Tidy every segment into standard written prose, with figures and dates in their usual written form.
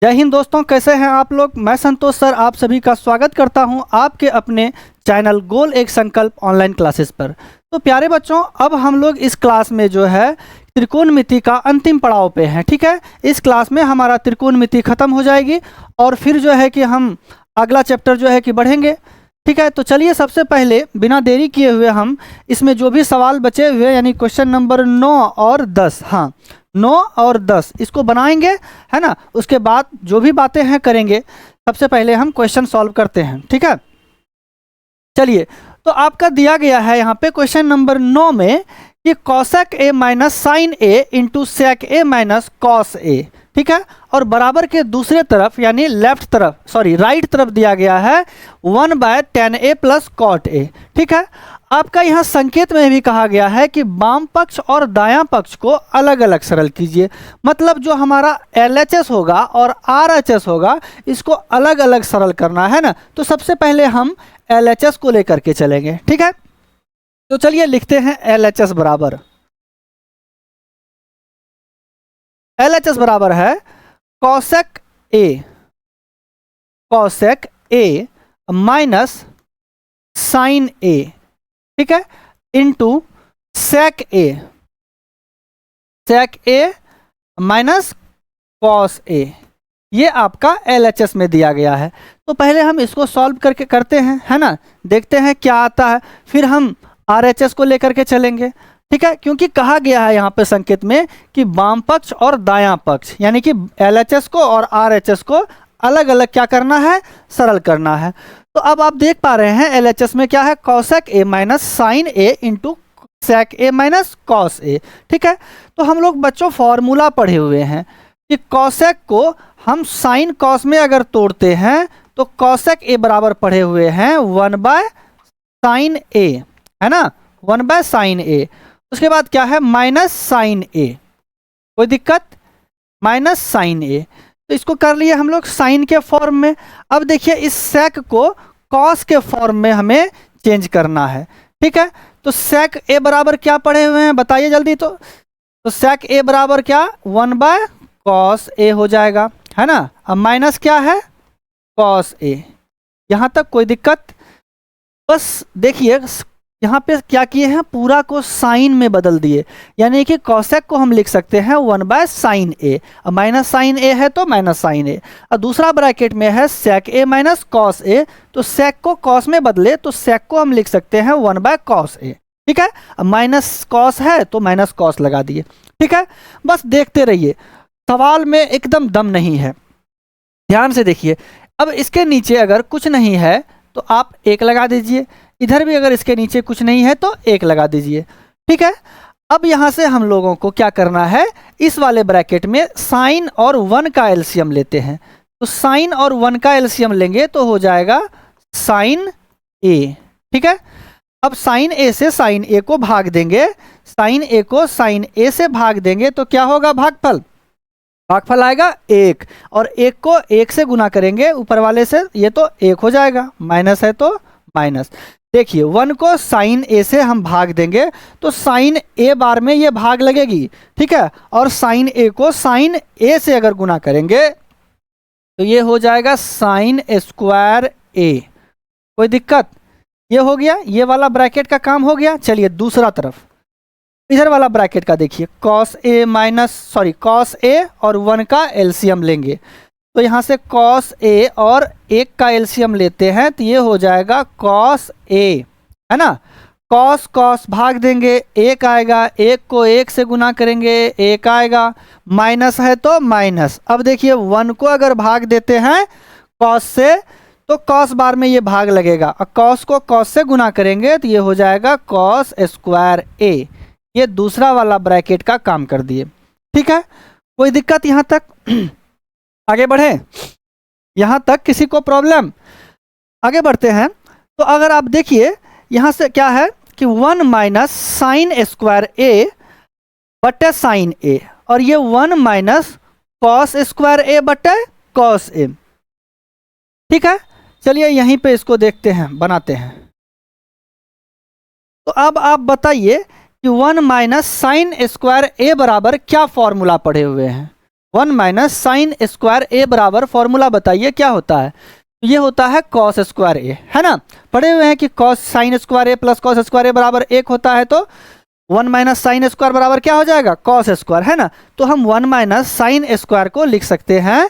जय हिंद दोस्तों, कैसे हैं आप लोग। मैं संतोष सर आप सभी का स्वागत करता हूं आपके अपने चैनल गोल एक संकल्प ऑनलाइन क्लासेस पर। तो प्यारे बच्चों, अब हम लोग इस क्लास में जो है त्रिकोणमिति का अंतिम पड़ाव पे हैं। ठीक है, इस क्लास में हमारा त्रिकोणमिति खत्म हो जाएगी और फिर जो है कि हम अगला चैप्टर जो है कि बढ़ेंगे। ठीक है, तो चलिए सबसे पहले बिना देरी किए हुए हम इसमें जो भी सवाल बचे हुए यानी क्वेश्चन नंबर 9 और 10, हाँ 9 और 10 इसको बनाएंगे, है ना। उसके बाद जो भी बातें हैं करेंगे। सबसे पहले हम क्वेश्चन सॉल्व करते हैं। ठीक है, चलिए। तो आपका दिया गया है यहाँ पे क्वेश्चन नंबर 9 में कि cosec a minus sine a into sec a minus cos a. ठीक है, और बराबर के दूसरे तरफ यानी राइट तरफ दिया गया है 1/tan a प्लस कॉट ए। ठीक है, आपका यहाँ संकेत में भी कहा गया है कि वाम पक्ष और दायां पक्ष को अलग अलग सरल कीजिए। मतलब जो हमारा LHS होगा और RHS होगा इसको अलग अलग सरल करना है ना। तो सबसे पहले हम LHS को लेकर के चलेंगे। ठीक है, तो चलिए लिखते हैं LHS बराबर है कॉसेक ए माइनस साइन ए, ठीक है, into sec a minus cos ए। ये आपका LHS में दिया गया है। तो पहले हम इसको सॉल्व करके करते हैं, है ना। देखते हैं क्या आता है, फिर हम RHS को लेकर के चलेंगे। ठीक है, क्योंकि कहा गया है यहाँ पे संकेत में कि वाम पक्ष और दायां पक्ष यानी कि LHS को और RHS को अलग अलग क्या करना है, सरल करना है। तो अब आप देख पा रहे हैं LHS में क्या है, cosec a minus sine a into sec a minus cos a. ठीक है, तो हम लोग बच्चों फॉर्मूला पढ़े हुए हैं कि कॉसेक को हम साइन कॉस में अगर तोड़ते हैं तो कॉसेक ए बराबर पढ़े हुए हैं 1/sin ए, है ना, 1/sin ए। उसके बाद क्या है, माइनस साइन ए, कोई दिक्कत, माइनस साइन ए। तो इसको कर लिए हम लोग साइन के फॉर्म में। अब देखिए इस सेक को कॉस के फॉर्म में हमें चेंज करना है। ठीक है, तो सेक ए बराबर क्या पढ़े हुए हैं बताइए जल्दी। तो सेक ए बराबर क्या, 1/cos ए हो जाएगा, है ना। अब माइनस क्या है, कॉस ए। यहाँ तक कोई दिक्कत। बस देखिए यहाँ पे क्या किए हैं, पूरा को साइन में बदल दिए, यानी कि कॉसेक को हम लिख सकते हैं 1/sin ए। अब माइनस साइन ए है तो माइनस साइन ए, और दूसरा ब्रैकेट में है सेक ए माइनस कॉस ए। तो सेक को कॉस में बदले तो सेक को हम लिख सकते हैं 1/cos ए। ठीक है, अब माइनस कॉस है तो माइनस कॉस लगा दिए। ठीक है, बस देखते रहिए, सवाल में एकदम दम नहीं है, ध्यान से देखिए। अब इसके नीचे अगर कुछ नहीं है तो आप 1 लगा दीजिए, इधर भी अगर इसके नीचे कुछ नहीं है तो 1 लगा दीजिए। ठीक है, अब यहाँ से हम लोगों को क्या करना है, इस वाले ब्रैकेट में साइन और 1 का एलसीएम लेते हैं। तो साइन और 1 का एलसीएम लेंगे तो हो जाएगा साइन ए। ठीक है, अब साइन ए से साइन ए को भाग देंगे, साइन ए को साइन ए से भाग देंगे तो क्या होगा, भागफल आएगा 1, और 1 को 1 से गुना करेंगे ऊपर वाले से, ये तो 1 हो जाएगा, माइनस है तो माइनस। देखिए 1 को साइन ए से हम भाग देंगे तो साइन ए बार में ये भाग लगेगी। ठीक है, और साइन ए को साइन ए से अगर गुना करेंगे तो ये हो जाएगा साइन स्क्वायर ए। कोई दिक्कत, ये हो गया, ये वाला ब्रैकेट का काम हो गया। चलिए दूसरा तरफ, इधर वाला ब्रैकेट का देखिए, कॉस ए और 1 का एलसीएम लेंगे। तो यहाँ से कॉस ए और 1 का एलसीएम लेते हैं तो ये हो जाएगा कॉस ए, है ना। कॉस भाग देंगे, 1 आएगा, 1 को 1 से गुना करेंगे 1 आएगा, माइनस है तो माइनस। अब देखिए 1 को अगर भाग देते हैं कॉस से तो कॉस बार में ये भाग लगेगा, और कॉस को कॉस से गुना करेंगे तो ये हो जाएगा कॉस स्क्वायर ए। ये दूसरा वाला ब्रैकेट का काम कर दिए। ठीक है, कोई दिक्कत यहाँ तक, आगे बढ़े, यहाँ तक किसी को प्रॉब्लम। आगे बढ़ते हैं। तो अगर आप देखिए यहाँ से क्या है कि 1 माइनस साइन स्क्वायर ए बटे साइन ए, और ये 1 माइनस कॉस स्क्वायर ए बटे कॉस ए। ठीक है, चलिए यहीं पे इसको देखते हैं, बनाते हैं। तो अब आप बताइए कि 1 माइनस साइन स्क्वायर ए बराबर क्या फॉर्मूला पढ़े हुए हैं। 1 माइनस साइन स्क्वायर ए बराबर, फॉर्मूला बताइए क्या होता है? ये होता है कॉस स्क्वायर ए, है ना। पढ़े हुए हैं कि कॉस साइन स्क्वायर ए प्लस कॉस स्क्वायर ए बराबर 1 होता है, तो 1 माइनस साइन स्क्वायर बराबर क्या हो जाएगा? कॉस स्क्वायर, है ना। तो हम 1 माइनस साइन स्क्वायर को लिख सकते हैं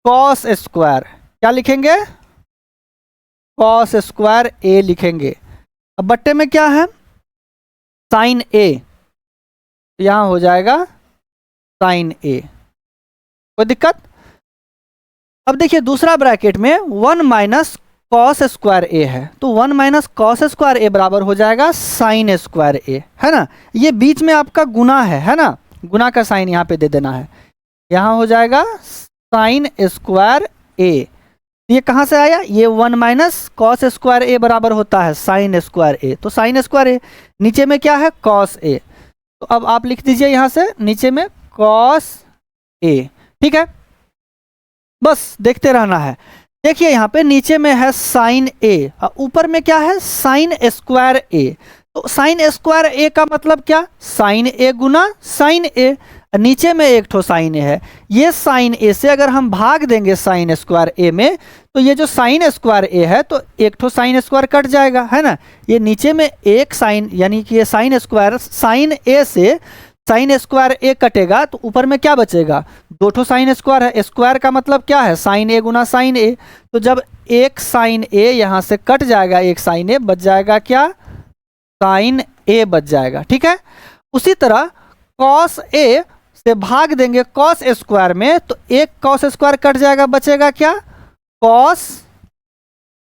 कॉस स्क्वायर। क्या लिखेंगे? कॉस स्क्वायर ए लिखेंगे। अब बट्टे में क्या है? साइन ए, यहां हो जाएगा साइन ए। कोई दिक्कत? अब देखिए दूसरा ब्रैकेट में 1 माइनस कॉस स्क्वायर ए है, तो 1 माइनस कॉस स्क्वायर ए बराबर हो जाएगा साइन स्क्वायर ए, है ना। ये बीच में आपका गुना है ना, गुना का साइन यहाँ पे दे देना है, यहाँ हो जाएगा साइन स्क्वायर ए। ये कहाँ से आया? ये 1 माइनस कॉस स्क्वायर ए बराबर होता है साइन स्क्वायर ए, तो साइन स्क्वायर ए, नीचे में क्या है? Cos A. तो अब आप लिख दीजिए यहाँ से नीचे में कॉस ए, ठीक है। बस देखते रहना है। देखिए यहाँ पे नीचे में है साइन ए और ऊपर में क्या है? साइन स्क्वायर ए। तो साइन स्क्वायर ए का मतलब क्या? साइन ए गुना साइन ए, नीचे में एक ठो साइन ए है। ये साइन ए से अगर हम भाग देंगे साइन स्क्वायर ए में, तो ये जो साइन स्क्वायर ए है तो एक ठो साइन स्क्वायर कट जाएगा, है ना। ये नीचे में एक साइन, यानी कि ये साइन स्क्वायर, साइन ए से साइन स्क्वायर ए कटेगा तो ऊपर में क्या बचेगा? 2 ठो साइन स्क्वायर है। स्क्वायर का मतलब क्या है? साइन ए गुना साइन ए। तो जब एक साइन ए यहाँ से कट जाएगा, एक साइन ए बच जाएगा, क्या? साइन ए बच जाएगा, ठीक है। उसी तरह कॉस ए से भाग देंगे कॉस स्क्वायर में, तो एक कॉस स्क्वायर कट जाएगा, बचेगा क्या? कॉस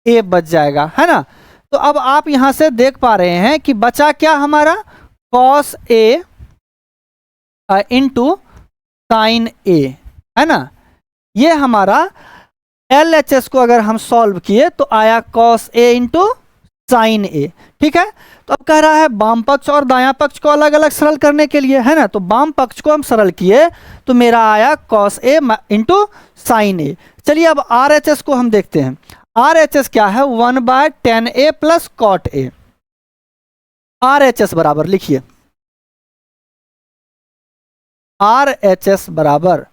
ए बच जाएगा, है ना। तो अब आप यहां से देख पा रहे हैं कि बचा क्या हमारा? कॉस ए इंटू साइन ए, है ना। ये हमारा LHS को अगर हम सॉल्व किए तो आया कॉस ए इंटू साइन ए, ठीक है। तो अब कह रहा है बाम पक्ष और दायां पक्ष को अलग अलग सरल करने के लिए, है ना। तो बाम पक्ष को हम सरल किए तो मेरा आया कॉस ए इंटू साइन ए। चलिए अब RHS को हम देखते हैं। RHS क्या है? 1/10a प्लस कॉट ए। RHS बराबर लिखिए, RHS बराबर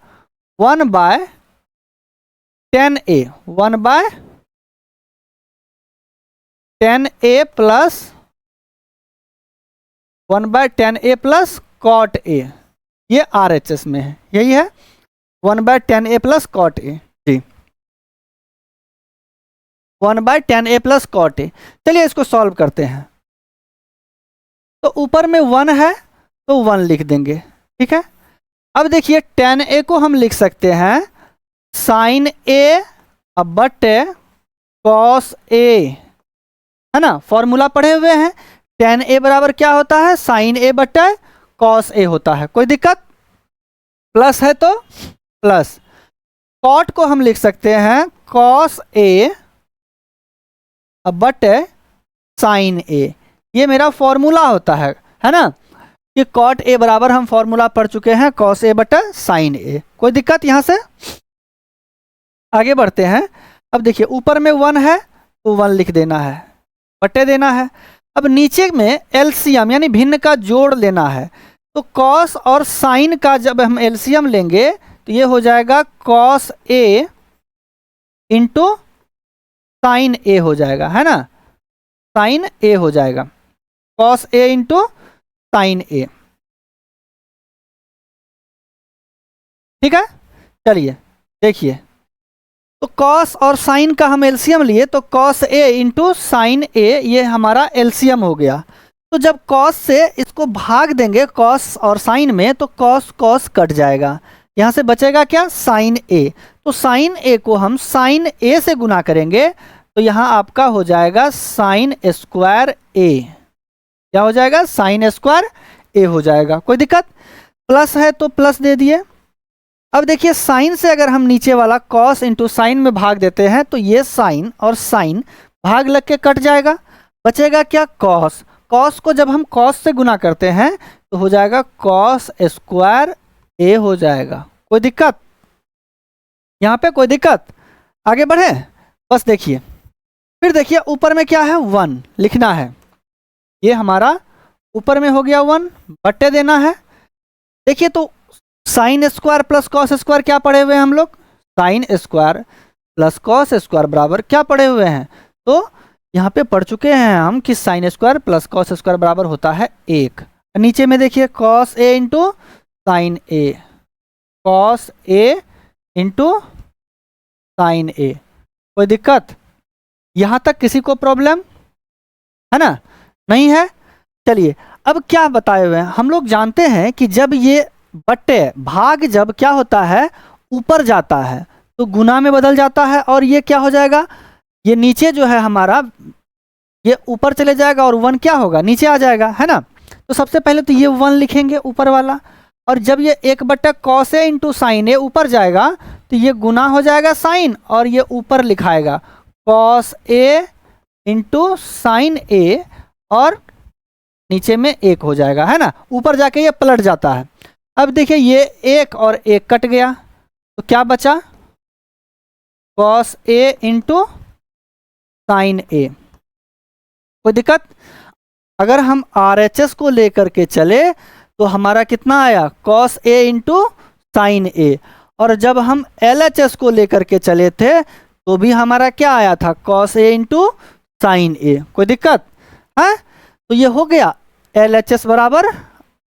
1/10a, 1/10a plus 1/10a plus cot ए। ये RHS में है, यही है 1/10a प्लस कॉट ए जी, 1/10a प्लस कॉट ए। चलिए इसको सॉल्व करते हैं। तो ऊपर में 1 है तो 1 लिख देंगे, ठीक है। अब देखिए tan a को हम लिख सकते हैं साइन ए अब बटे कॉस ए, है ना। फॉर्मूला पढ़े हुए हैं। tan a बराबर क्या होता है? साइन ए बटे कॉस ए होता है। कोई दिक्कत? प्लस है तो प्लस, कॉट को हम लिख सकते हैं कॉस ए अब बटे साइन ए। ये मेरा फॉर्मूला होता है ना, कि कॉट ए बराबर हम फॉर्मूला पढ़ चुके हैं कॉस ए बटा साइन ए। कोई दिक्कत? यहां से आगे बढ़ते हैं। अब देखिए ऊपर में 1 है तो 1 लिख देना है, बटे देना है। अब नीचे में एलसीएम यानी भिन्न का जोड़ लेना है। तो कॉस और साइन का जब हम एलसीएम लेंगे तो ये हो जाएगा कॉस ए इंटू साइन ए हो जाएगा, है ना। साइन ए हो जाएगा, कॉस ए इंटू साइन ए, ठीक है। चलिए देखिए, तो कॉस और साइन का हम एलसीएम लिए तो कॉस ए इंटू साइन ए, ये हमारा एलसीएम हो गया। तो जब कॉस से इसको भाग देंगे कॉस और साइन में तो कॉस कॉस कट जाएगा, यहाँ से बचेगा क्या? साइन ए। तो साइन ए को हम साइन ए से गुना करेंगे तो यहाँ आपका हो जाएगा साइन स्क्वायर ए। क्या हो जाएगा? साइन स्क्वायर ए हो जाएगा। कोई दिक्कत? प्लस है तो प्लस दे दिए। अब देखिए साइन से अगर हम नीचे वाला कॉस इंटू साइन में भाग देते हैं तो ये साइन और साइन भाग लग के कट जाएगा, बचेगा क्या? कॉस। कॉस को जब हम कॉस से गुना करते हैं तो हो जाएगा कॉस स्क्वायर ए हो जाएगा। कोई दिक्कत? यहाँ पे कोई दिक्कत? आगे बढ़े? बस देखिए, फिर देखिए ऊपर में क्या है? 1 लिखना है। ये हमारा ऊपर में हो गया 1, बट्टे देना है। देखिए तो sine square plus cos square क्या पढ़े हुए हैं हम लोग? Sine square plus cos square बराबर क्या पढ़े हुए हैं? तो यहाँ पे पढ़ चुके हैं हम कि sine square plus cos square बराबर होता है 1। नीचे में देखिए cos A into sine A, cos A into sine ए। कोई दिक्कत यहाँ तक? किसी को प्रॉब्लम है ना? नहीं है? चलिए अब क्या बताए हुए हैं हम लोग जानते हैं कि जब ये बट्टे भाग जब क्या होता है ऊपर जाता है तो गुना में बदल जाता है, और ये क्या हो जाएगा, ये नीचे जो है हमारा ये ऊपर चले जाएगा और 1 क्या होगा, नीचे आ जाएगा, है ना। तो सबसे पहले तो ये 1 लिखेंगे ऊपर वाला, और जब ये 1/cos cos A into sine ए ऊपर जाएगा तो ये गुना हो जाएगा साइन, और ये ऊपर लिखाएगा कॉस ए इंटू साइन ए, और नीचे में 1 हो जाएगा, है ना। ऊपर जाके ये पलट जाता है। अब देखिए ये 1 और 1 कट गया तो क्या बचा, कॉस ए इंटू साइन ए। कोई दिक्कत? अगर हम RHS को लेकर के चले तो हमारा कितना आया, कॉस ए इंटू साइन ए, और जब हम LHS को लेकर के चले थे तो भी हमारा क्या आया था, कॉस ए इंटू साइन ए। कोई दिक्कत है? तो ये हो गया LHS बराबर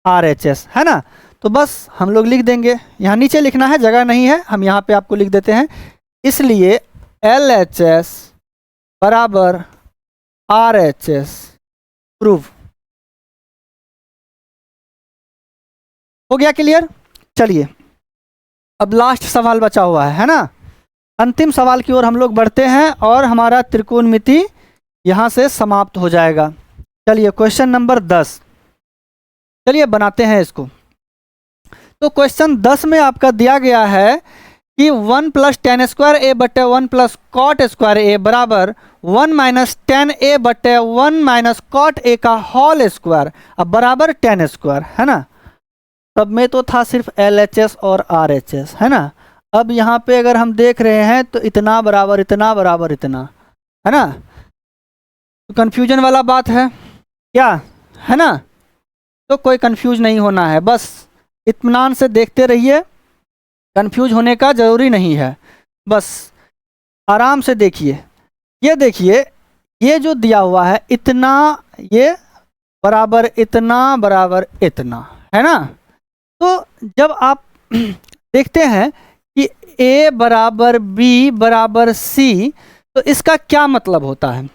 RHS, है ना। तो बस हम लोग लिख देंगे, यहाँ नीचे लिखना है, जगह नहीं है, हम यहाँ पे आपको लिख देते हैं। इसलिए LHS बराबर RHS प्रूव हो गया। क्लियर? चलिए अब लास्ट सवाल बचा हुआ है ना। अंतिम सवाल की ओर हम लोग बढ़ते हैं और हमारा त्रिकोणमिति यहाँ से समाप्त हो जाएगा। चलिए क्वेश्चन नंबर 10, चलिए बनाते हैं इसको। तो क्वेश्चन 10 में आपका दिया गया है कि 1 + tan स्क्वायर ए बटे 1 + cot स्क्वायर ए बराबर 1 - tan ए बटे 1 - cot ए का होल स्क्वायर, अब बराबर tan स्क्वायर, है ना। सब में तो था सिर्फ LHS और RHS, है ना। अब यहाँ पे अगर हम देख रहे हैं तो इतना बराबर इतना बराबर इतना, है ना। तो कन्फ्यूजन वाला बात है क्या, है ना। तो कोई कंफ्यूज नहीं होना है, बस इत्मीनान से देखते रहिए, कंफ्यूज होने का ज़रूरी नहीं है, बस आराम से देखिए। ये देखिए ये जो दिया हुआ है इतना, ये बराबर इतना, है ना। तो जब आप देखते हैं कि A बराबर B बराबर C, तो इसका क्या मतलब होता है?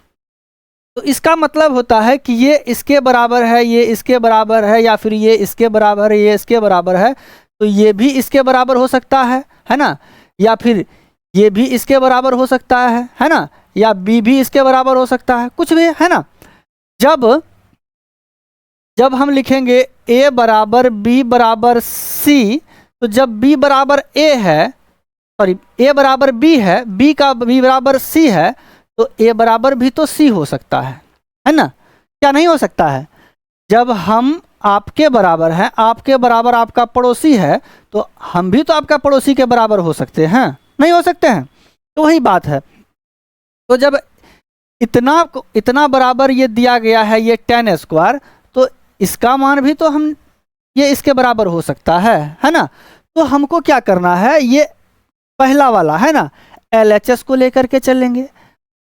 तो इसका मतलब होता है कि ये इसके बराबर है, ये इसके बराबर है, या फिर ये इसके बराबर है, ये इसके बराबर है, तो ये भी इसके बराबर हो सकता है ना। या फिर ये भी इसके बराबर हो सकता है ना, या B भी इसके बराबर हो सकता है, कुछ भी, है ना। जब हम लिखेंगे A बराबर B बराबर C, तो जब B बराबर A है, सॉरी A बराबर B है, B का B बराबर C है, तो A बराबर भी तो C हो सकता है ना। क्या नहीं हो सकता है? जब हम आपके बराबर हैं, आपके बराबर आपका पड़ोसी है, तो हम भी तो आपका पड़ोसी के बराबर हो सकते हैं, नहीं हो सकते हैं? तो वही बात है। तो जब इतना बराबर ये दिया गया है, ये tan स्क्वायर, तो इसका मान भी तो हम ये इसके बराबर हो सकता है ना। तो हमको क्या करना है, ये पहला वाला है ना, LHS को लेकर के चलेंगे,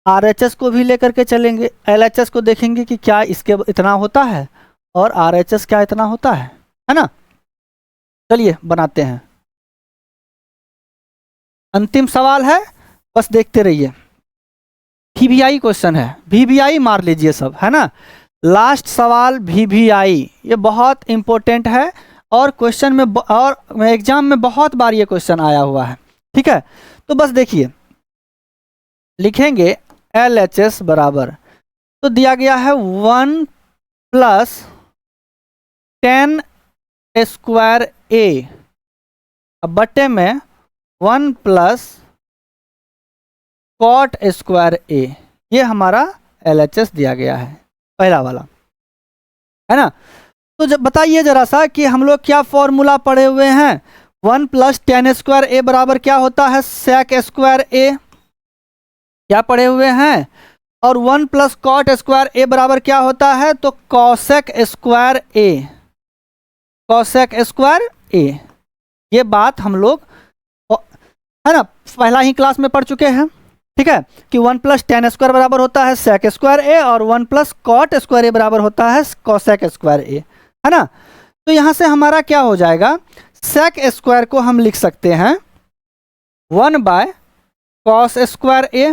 RHS को भी लेकर के चलेंगे। LHS को देखेंगे कि क्या इसके इतना होता है, और RHS क्या इतना होता है ना। चलिए बनाते हैं। अंतिम सवाल है, बस देखते रहिए। VBI क्वेश्चन है, VBI मार लीजिए सब, है ना। लास्ट सवाल VBI, ये बहुत इंपॉर्टेंट है, और क्वेश्चन में और एग्जाम में बहुत बार ये क्वेश्चन आया हुआ है, ठीक है। तो बस देखिए, लिखेंगे LHS बराबर, तो दिया गया है 1 + tan स्क्वायर A, अब बट्टे में 1 + cot स्क्वायर A, ये हमारा LHS दिया गया है, पहला वाला, है ना। तो जब बताइए जरा सा कि हम लोग क्या फॉर्मूला पढ़े हुए हैं, 1 + tan स्क्वायर A बराबर क्या होता है, sec स्क्वायर A, क्या पढ़े हुए हैं। और 1 + cot स्क्वायर A बराबर क्या होता है, तो cosec square A, cosec square A। ये बात हम लोग है ना पहला ही क्लास में पढ़ चुके हैं, ठीक है, कि 1 प्लस टेन स्क्वायर बराबर होता है सेक स्क्वायर ए और 1 प्लस कॉट स्क्वायर ए बराबर होता है कोसेक स्क्वायर ए, है ना। तो यहाँ से हमारा क्या हो जाएगा, सेक स्क्वायर को हम लिख सकते हैं 1 बाय कॉस स्क्वायर ए,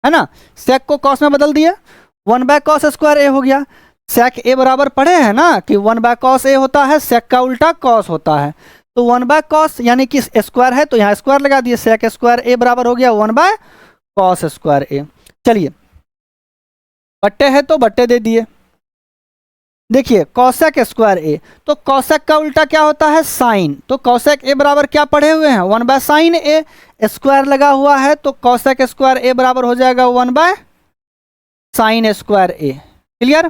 है ना। सेक को कॉस में बदल दिया, 1 बाय कॉस स्क्वायर ए हो गया। सेक ए बराबर पढ़े हैं ना कि 1 बाय कॉस ए होता है, सेक का उल्टा कॉस होता है। तो 1 बाय कॉस यानी कि स्क्वायर है तो यहाँ स्क्वायर लगा दिए, सेक स्क्वायर ए बराबर हो गया 1 बाय कॉस स्क्वायर ए। चलिए बट्टे है तो बट्टे दे दिए। देखिए कॉसेक स्क्वायर ए, तो कॉसेक का उल्टा क्या होता है, साइन। तो कॉसेक ए बराबर क्या पढ़े हुए हैं, 1 बाय साइन ए, स्क्वायर लगा हुआ है तो कॉसेक स्क्वायर ए बराबर हो जाएगा 1 by sine square A. Clear.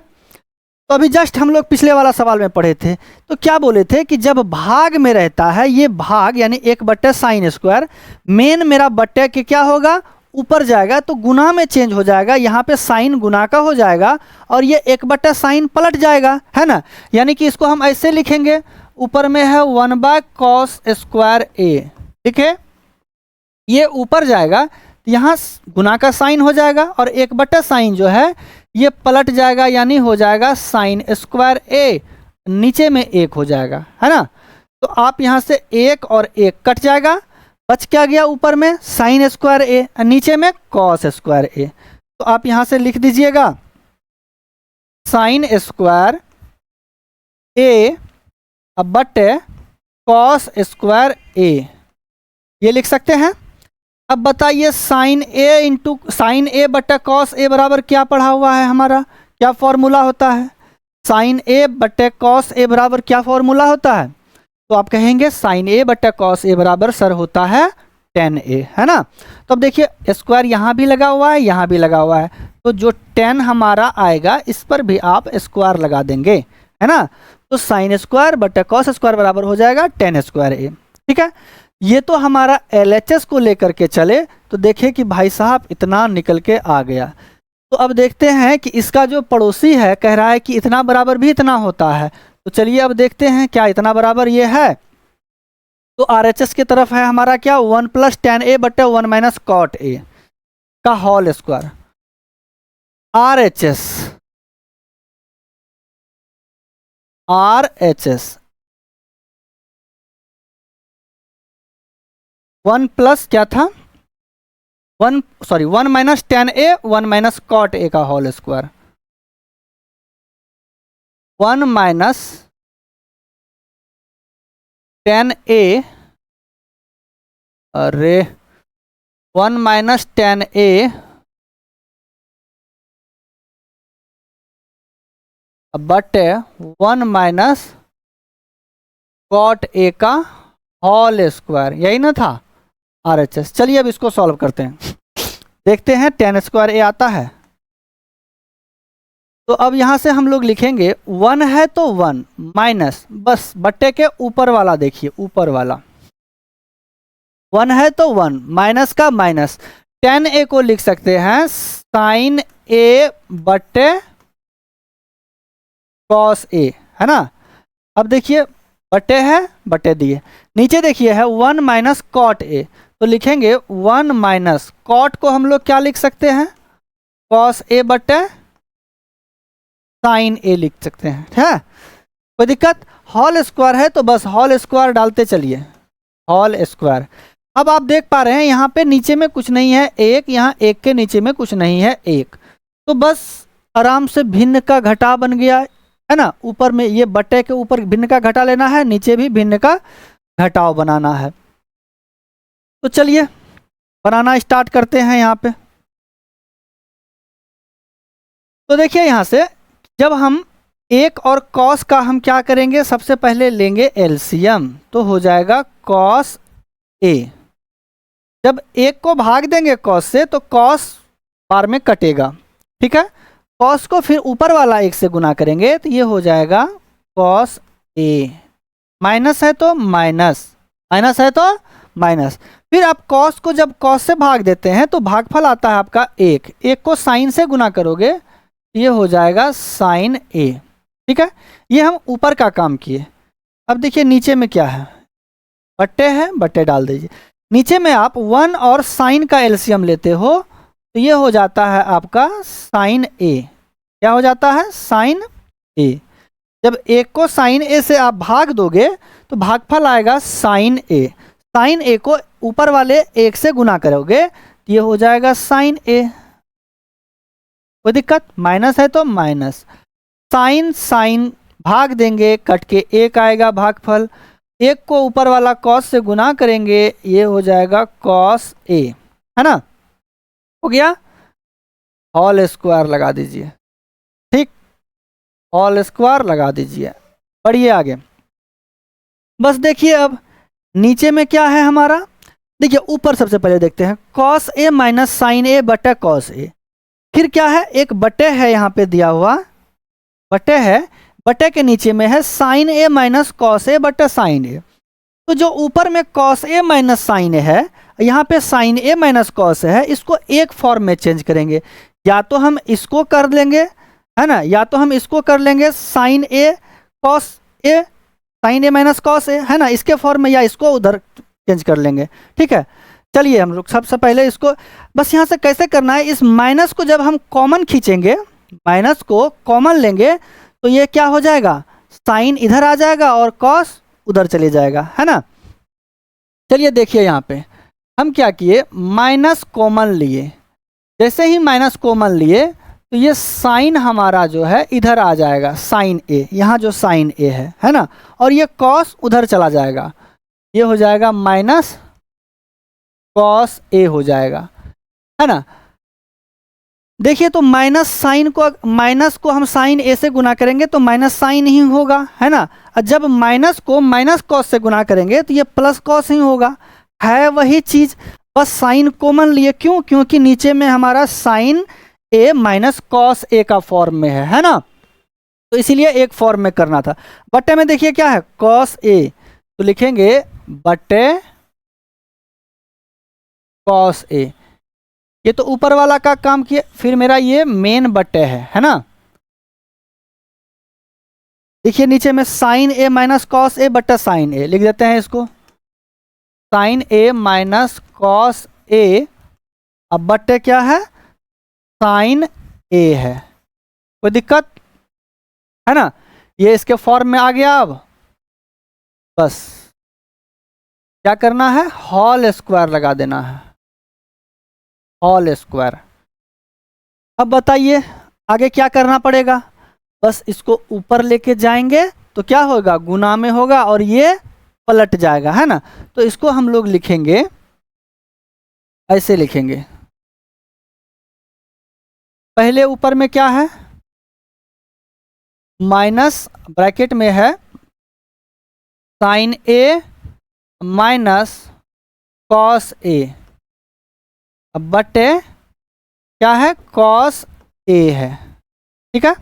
तो अभी जस्ट हम लोग पिछले वाला सवाल में पढ़े थे, तो क्या बोले थे कि जब भाग में रहता है ये भाग यानी 1 बट्टे साइन स्क्वायर, मेन मेरा बट्टे के क्या होगा, ऊपर जाएगा तो गुना में चेंज हो जाएगा, यहाँ पे साइन गुना का हो जाएगा और ये 1 बट्टा साइन पलट जाएगा, है ना। यानी कि इसको हम ऐसे लिखेंगे, ऊपर में है 1 बाय कॉस स्क्वायर ए, ठीक है, ये ऊपर जाएगा यहाँ गुना का साइन हो जाएगा और 1 बट्टा साइन जो है ये पलट जाएगा यानी हो जाएगा साइन स्क्वायर ए, नीचे में 1 हो जाएगा, है ना। तो आप यहाँ से 1 और 1 कट जाएगा, बच क्या गया, ऊपर में साइन स्क्वायर ए, नीचे में कॉस स्क्वायर ए। तो आप यहाँ से लिख दीजिएगा साइन स्क्वायर ए बट्टे कॉस स्क्वायर ए, ये लिख सकते हैं। अब बताइए साइन ए इंटू साइन ए बट्टा कॉस ए बराबर क्या पढ़ा हुआ है हमारा, क्या फॉर्मूला होता है, साइन ए बट्टे कॉस ए बराबर क्या फॉर्मूला होता है। तो आप कहेंगे साइन ए बट्टा कॉस ए बराबर सर होता है tan ए, है ना। तो अब देखिए स्क्वायर यहाँ भी लगा हुआ है, यहाँ भी लगा हुआ है, तो जो tan हमारा आएगा इस पर भी आप स्क्वायर लगा देंगे, है ना। तो साइन स्क्वायर बट्टा कॉस स्क्वायर बराबर हो जाएगा tan स्क्वायर ए, ठीक है। ये तो हमारा LHS को लेकर के चले तो देखें कि भाई साहब इतना निकल के आ गया। तो अब देखते हैं कि इसका जो पड़ोसी है कह रहा है कि इतना बराबर भी इतना होता है, तो चलिए अब देखते हैं क्या इतना बराबर ये है। तो RHS की तरफ है हमारा क्या, 1 प्लस tan ए बट्टे 1 माइनस कॉट ए का होल स्क्वायर। RHS 1 प्लस क्या था, 1 minus tan A 1 minus cot A का whole square, 1 minus tan A, अरे 1 माइनस tan ए बटे 1 माइनस कॉट ए का होल स्क्वायर, यही ना था RHS। चलिए अब इसको सॉल्व करते हैं, देखते हैं tan स्क्वायर ए आता है। तो अब यहाँ से हम लोग लिखेंगे 1 है तो 1 माइनस, बस बट्टे के ऊपर वाला देखिए, ऊपर वाला 1 है तो 1 माइनस का माइनस, tan ए को लिख सकते हैं साइन ए बट्टे कॉस ए, है ना। अब देखिए बट्टे है, बट्टे दिए, नीचे देखिए है 1 माइनस कॉट ए, तो लिखेंगे 1 माइनस कॉट को हम लोग क्या लिख सकते हैं, कॉस ए बट्टे साइन ए लिख सकते हैं, है कोई दिक्कत। होल स्क्वायर है तो बस होल स्क्वायर डालते चलिए, होल स्क्वायर। अब आप देख पा रहे हैं यहाँ पे नीचे में कुछ नहीं है 1, यहाँ 1 के नीचे में कुछ नहीं है 1, तो बस आराम से भिन्न का घटा बन गया, है ना। ऊपर में ये बट्टे के ऊपर भिन्न का घटा लेना है, नीचे भी भिन्न का घटाव बनाना है। तो चलिए बनाना स्टार्ट करते हैं यहाँ पे। तो देखिए यहाँ से जब हम 1 और कॉस का हम क्या करेंगे, सबसे पहले लेंगे एलसीएम, तो हो जाएगा कॉस ए। जब 1 को भाग देंगे कॉस से तो कॉस बार में कटेगा, ठीक है। कॉस को फिर ऊपर वाला 1 से गुना करेंगे तो ये हो जाएगा कॉस ए, माइनस है तो माइनस, माइनस है तो माइनस। फिर आप कॉस को जब कॉस से भाग देते हैं तो भागफल आता है आपका 1, 1 को साइन से गुना करोगे ये हो जाएगा साइन ए, ठीक है। ये हम ऊपर का काम किए। अब देखिए नीचे में क्या है, बट्टे है, बट्टे डाल दीजिए। नीचे में आप 1 और साइन का एलसीएम लेते हो तो ये हो जाता है आपका साइन ए। क्या हो जाता है? साइन ए। जब एक को साइन ए से आप भाग दोगे तो भागफल आएगा साइन ए। साइन ए को ऊपर वाले एक से गुना करोगे तो ये हो जाएगा साइन ए। कोई दिक्कत? माइनस है तो माइनस, साइन साइन भाग देंगे, कट के एक आएगा भागफल। एक को ऊपर वाला कॉस से गुना करेंगे, ये हो जाएगा कॉस ए, है ना? हो गया। होल स्क्वायर लगा दीजिए, ठीक, होल स्क्वायर लगा दीजिए। बढ़िए आगे। बस देखिए अब नीचे में क्या है हमारा, देखिए ऊपर सबसे पहले देखते हैं कॉस ए माइनस साइन ए बटे कॉस ए। फिर क्या है, एक बटे है यहाँ पे दिया हुआ, बटे है, बटे के नीचे में है साइन ए माइनस कॉस ए बटे साइन ए। तो जो ऊपर में कॉस ए माइनस साइन ए है, यहाँ पे साइन ए माइनस कॉस है, इसको एक फॉर्म में चेंज करेंगे। या तो हम इसको कर लेंगे, है ना, या तो हम इसको कर लेंगे sign A cos A, sign A minus cos ए, है ना, इसके फॉर्म में, या इसको उधर चेंज कर लेंगे। ठीक है, चलिए हम लोग सबसे पहले इसको बस यहाँ से कैसे करना है, इस माइनस को जब हम कॉमन खींचेंगे, माइनस को कॉमन लेंगे तो ये क्या हो जाएगा, साइन इधर आ जाएगा और कॉस उधर चले जाएगा, है ना। चलिए देखिए यहाँ पे हम क्या किए, माइनस कॉमन लिए। जैसे ही माइनस कॉमन लिए तो ये साइन हमारा जो है इधर आ जाएगा, साइन ए, यहाँ जो साइन ए है ना, और ये कॉस उधर चला जाएगा, ये हो जाएगा माइनस कॉस ए हो जाएगा, है ना। देखिए तो माइनस साइन को, माइनस को हम साइन ए से गुना करेंगे तो माइनस साइन ही होगा, है ना। और जब माइनस को माइनस कॉस से गुना करेंगे तो ये प्लस कॉस ही होगा, है वही चीज़, बस साइन कॉमन लिए। क्यों? क्योंकि नीचे में हमारा साइन ए माइनस कॉस ए का फॉर्म में है ना, तो इसीलिए एक फॉर्म में करना था। बट्टे में देखिए क्या है, कॉस ए, तो लिखेंगे बट्टे कॉस ए। ये तो ऊपर वाला का काम किया, फिर मेरा ये मेन बट्टे है ना। देखिए नीचे में साइन ए माइनस कॉस ए बट्टा साइन ए लिख देते हैं इसको, साइन ए माइनस कॉस ए, अब बट्टे क्या है, साइन ए है। कोई दिक्कत है ना, ये इसके फॉर्म में आ गया। अब बस क्या करना है, होल स्क्वायर लगा देना है, होल स्क्वायर। अब बताइए आगे क्या करना पड़ेगा, बस इसको ऊपर लेके जाएंगे तो क्या होगा, गुना में होगा और ये पलट जाएगा, है ना। तो इसको हम लोग लिखेंगे, ऐसे लिखेंगे, पहले ऊपर में क्या है, माइनस ब्रैकेट में है साइन ए माइनस कॉस ए, अब बटे क्या है, कॉस ए है, ठीक है।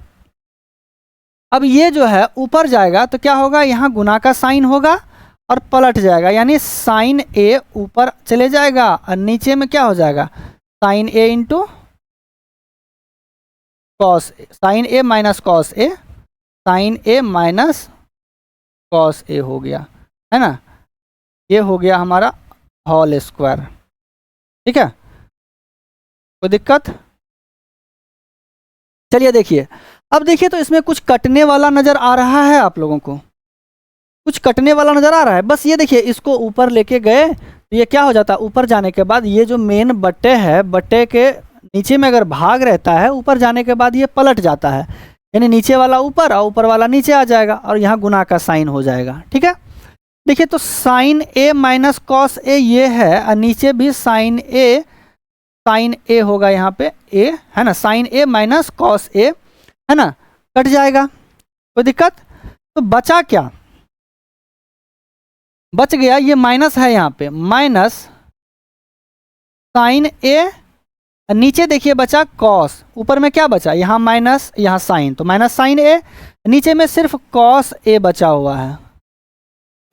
अब ये जो है ऊपर जाएगा तो क्या होगा, यहाँ गुना का साइन होगा और पलट जाएगा, यानी साइन ए ऊपर चले जाएगा और नीचे में क्या हो जाएगा, sign a into cos A, sign A minus cos A, sign A minus cos ए हो गया, है ना। ये हो गया हमारा होल स्क्वायर, ठीक है, कोई दिक्कत। चलिए देखिए, अब देखिए तो इसमें कुछ कटने वाला नज़र आ रहा है, आप लोगों को कुछ कटने वाला नज़र आ रहा है। बस ये देखिए, इसको ऊपर लेके गए तो ये क्या हो जाता है, ऊपर जाने के बाद ये जो मेन बट्टे है, बट्टे के नीचे में अगर भाग रहता है, ऊपर जाने के बाद ये पलट जाता है, यानी नीचे वाला ऊपर और ऊपर वाला नीचे आ जाएगा और यहाँ गुना का साइन हो जाएगा, ठीक है। देखिए तो साइन ए माइनस कॉस ए ये है और नीचे भी साइन ए होगा, यहाँ पे ए है ना, साइन ए माइनस कॉस ए, है ना, कट जाएगा, कोई दिक्कत। तो बचा क्या, बच गया ये माइनस है, यहाँ पे माइनस साइन ए, नीचे देखिए बचा कॉस, ऊपर में क्या बचा, यहाँ माइनस यहाँ साइन, तो माइनस साइन ए, नीचे में सिर्फ कॉस ए बचा हुआ है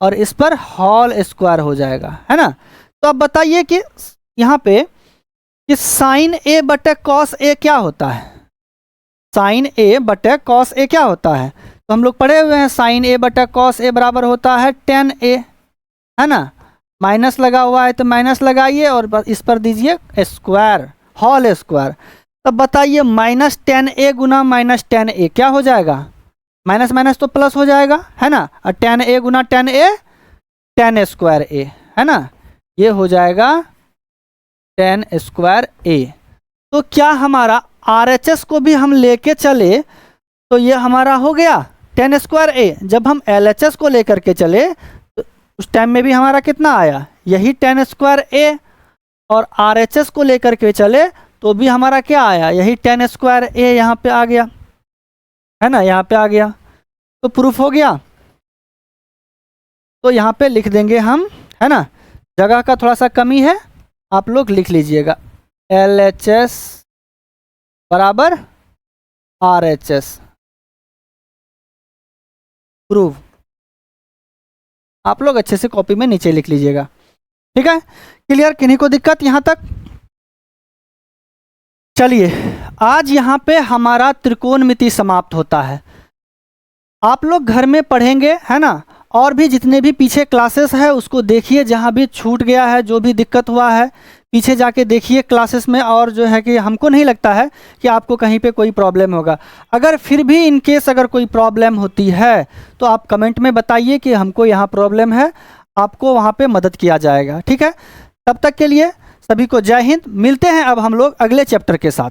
और इस पर होल स्क्वायर हो जाएगा, है ना। तो अब बताइए कि यहाँ पे कि साइन ए बटे कॉस ए क्या होता है, साइन ए बटे कॉस ए क्या होता है, तो हम लोग पढ़े हुए हैं साइन ए बटा कॉस ए बराबर होता है tan a, है ना। माइनस लगा हुआ है तो माइनस लगाइए और इस पर दीजिए स्क्वायर, होल स्क्वायर। तब बताइए माइनस tan a गुना माइनस tan a क्या हो जाएगा, माइनस माइनस तो प्लस हो जाएगा, है ना। और tan a Guna tan a tan square a, है ना, ये हो जाएगा tan स्क्वायर a। तो क्या हमारा RHS को भी हम लेके चले तो ये हमारा हो गया tan स्क्वायर a। जब हम LHS को लेकर के चले तो उस टाइम में भी हमारा कितना आया, यही tan स्क्वायर a। और RHS को लेकर के चले तो भी हमारा क्या आया, यही tan स्क्वायर a यहाँ पे आ गया, है ना, यहाँ पे आ गया। तो प्रूफ हो गया। तो यहाँ पे लिख देंगे हम, है ना, जगह का थोड़ा सा कमी है, आप लोग लिख लीजिएगा LHS बराबर RHS प्रूव। आप लोग अच्छे से कॉपी में नीचे लिख लीजिएगा, ठीक है। क्लियर, किन्हीं को दिक्कत यहाँ तक? चलिए आज यहाँ पे हमारा त्रिकोणमिति समाप्त होता है। आप लोग घर में पढ़ेंगे, है ना, और भी जितने भी पीछे क्लासेस है उसको देखिए, जहाँ भी छूट गया है, जो भी दिक्कत हुआ है पीछे जाके देखिए क्लासेस में। और जो है कि हमको नहीं लगता है कि आपको कहीं पे कोई प्रॉब्लम होगा। अगर फिर भी इन केस अगर कोई प्रॉब्लम होती है तो आप कमेंट में बताइए कि हमको यहाँ प्रॉब्लम है, आपको वहाँ पे मदद किया जाएगा, ठीक है। तब तक के लिए सभी को जय हिंद। मिलते हैं अब हम लोग अगले चैप्टर के साथ।